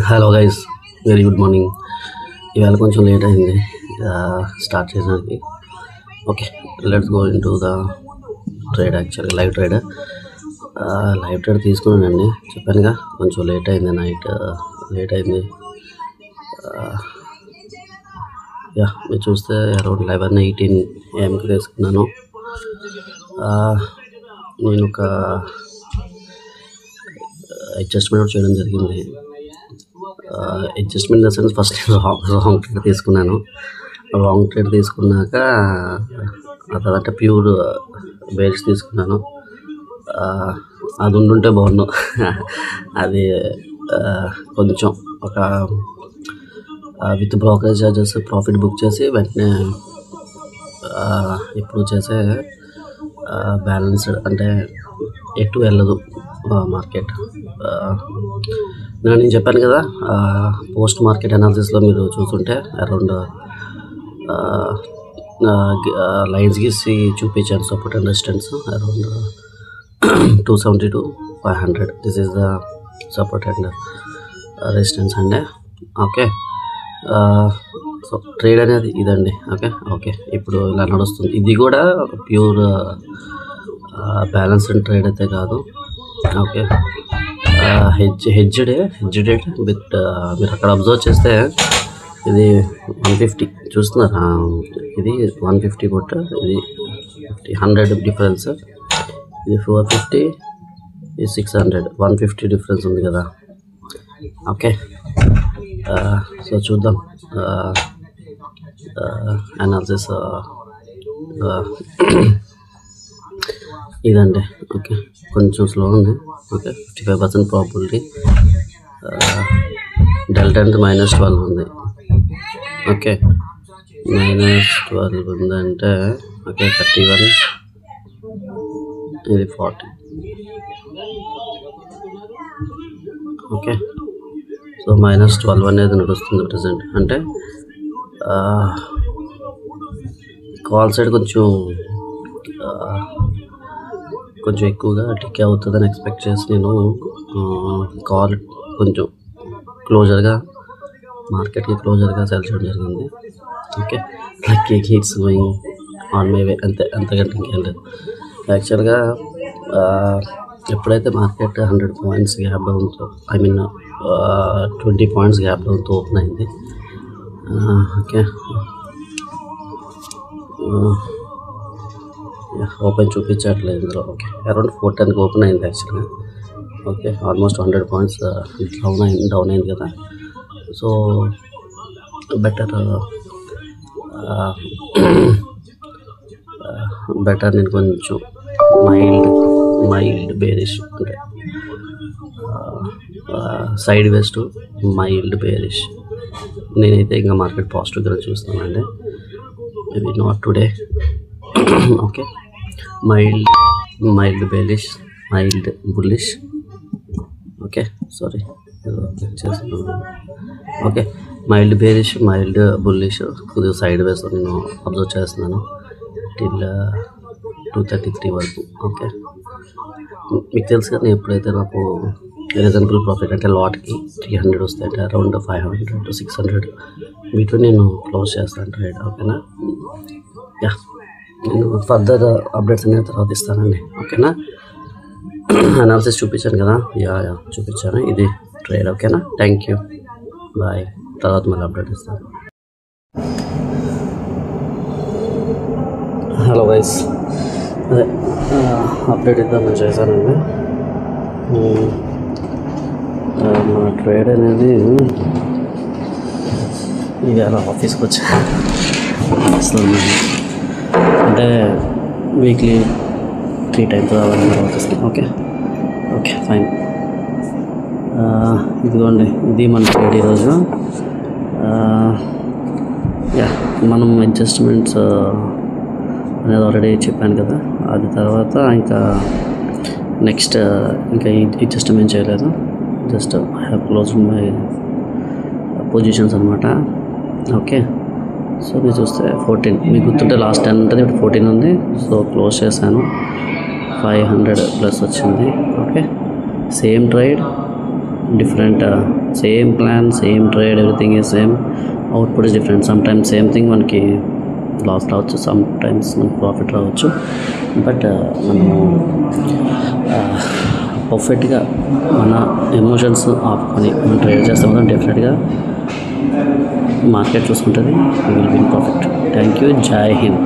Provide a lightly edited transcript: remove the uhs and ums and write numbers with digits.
Hello guys, very good morning. ఇవాళ కొంచెం late అయింది స్టార్ట్ చేయడానికి. Okay, let's go in to the trade. Actually live trade తీసుకున్నానండి. చెప్పానుగా కొంచెం లేట్ అయింది, నైట్ లేట్ అయింది. మీరు చూస్తే అరౌండ్ 11-18 AM తీసుకున్నాను. నేను ఒక అడ్జస్ట్మెంట్ చేయడం జరిగింది. Adjustment in the sense, first wrong trade తీసుకున్నాను. రాంగ్ ట్రేడ్ తీసుకున్నాక అదంటే ప్యూర్ బేరిష్ తీసుకున్నాను. అది ఉండుంటే బాగున్నాను. అది కొంచెం ఒక with brokerage charges profit book చేసి వెంటనే ఇప్పుడు చేసే బ్యాలెన్స్డ్, అంటే ఎటు వెళ్ళదు మార్కెట్. నేను చెప్పాను కదా, పోస్ట్ మార్కెట్ అనాలిసిస్లో మీరు చూస్తుంటే అరౌండ్ లైన్స్ గీసి చూపించాను support and resistance around 270 to 500. This is the support and resistance అండి. ఓకే, సో ట్రేడ్ అనేది ఇదండి. ఓకే ఇప్పుడు ఇలా నడుస్తుంది. ఇది కూడా ప్యూర్ బ్యాలెన్స్డ్ ట్రేడ్ అయితే కాదు. ఓకే, హెడ్జ్డ్ విత్ మీరు అక్కడ అబ్జర్వ్ చేస్తే ఇది 150 చూస్తున్నారా, ఇది 150 కొట్ట, ఇది 100 డిఫరెన్స్, ఇది 450, ఇది 600, 150 డిఫరెన్స్ ఉంది కదా. ఓకే, సో చూద్దాం అనాలిసిస్ ఇదండి. ఓకే, కొంచెం స్లో ఉంది. Okay, 55% probability. డెల్టా అంటే -12 ఉంది. ఓకే, -12 ఉందంటే ఓకే 31, ఇది 40. ఓకే, సో -12 అనేది నడుస్తుంది ప్రజెంట్. అంటే కాల్ సైడ్ కొంచెం ఎక్కువగా టిక్ అవుతుందని ఎక్స్పెక్ట్ చేసి నేను కాల్ కొంచెం మార్కెట్కి క్లోజర్గా సెల్ చేయడం జరిగింది. Okay, lucky heats going on my way, అంతకంటే ఇంకేం లేదు. యాక్చువల్గా ఎప్పుడైతే మార్కెట్ 100 పాయింట్స్ గ్యాప్ డౌన్తో, 20 పాయింట్స్ గ్యాప్ డౌన్తో ఓపెన్ అయింది. ఓకే, ఓపెన్ చూపించట్లేదు ఇందులో. ఓకే, అరౌండ్ 410కి ఓపెన్ అయింది యాక్చువల్గా. ఓకే, ఆల్మోస్ట్ 100 పాయింట్స్ డౌన్ అయింది కదా. సో బెటర్ నేను కొంచెం మైల్డ్ బేరిష్, అంటే sideways to mild bearish. నేనైతే ఇంకా మార్కెట్ పాజిటివ్గా చూస్తానండి. Maybe not today. Okay, mild bearish, mild bullish. Okay, sorry చేస్తున్నాను. Okay, mild bearish, mild bullish, కొద్దిగా సైడ్ వేస్ నేను అబ్జర్వ్ చేస్తున్నాను టిల్ 233 వరకు. ఓకే, మీకు తెలుసు కదా, ఎప్పుడైతే నాకు రీజనబుల్ ప్రాఫిట్ అంటే లాట్కి 300 వస్తాయి, అంటే అరౌండ్ 500 to 600 వీటిలో నేను క్లోజ్ చేస్తాను ట్రేడ్. ఓకేనా, నేను ఫర్దర్ అప్డేట్స్ అనేది తర్వాత ఇస్తానండి. ఓకేనా, అనాలిసిస్ చూపించాను కదా, చూపించాను. ఇది ట్రేడ్. ఓకేనా, థ్యాంక్ యూ, బాయ్. తర్వాత మళ్ళీ అప్డేట్ ఇస్తాను. హలో గైస్, అదే అప్డేట్ ఇద్దామని చేశానండి. మన ట్రేడ్ అనేది ఇవాళ ఆఫీస్కి వచ్చాను. అంటే వీక్లీ 3 times రావాలని ఆఫీస్కి. Okay fine. ఇదిగోండి, ఇది మన ట్రేడ్ ఈరోజు. మనం అడ్జస్ట్మెంట్స్ అనేది ఆల్రెడీ చెప్పాను కదా. అది తర్వాత ఇంకా నెక్స్ట్ ఇంకా అడ్జస్ట్మెంట్ చేయలేదు. Just I have close my positions అనమాట. ఓకే, సో మీరు చూస్తే 14, మీకు గుర్తుంటే లాస్ట్ 10 ఉంటుంది, ఇప్పుడు 14 ఉంది. సో క్లోజ్ చేశాను, 500 ప్లస్ వచ్చింది. Okay, same trade different, same plan, same trade, everything is same, output is different. Some times same thing మనకి లాస్ రావచ్చు, సమ్ టైమ్స్ మనకి ప్రాఫిట్ రావచ్చు. బట్ మనము పర్ఫెక్ట్గా మన ఎమోషన్స్ ఆపుకొని మనం ట్రేడ్ చేస్తాం కదా, డెఫినెట్గా మార్కెట్ చూసుకుంటుంది, will win profit. Thank you. జై హింద్.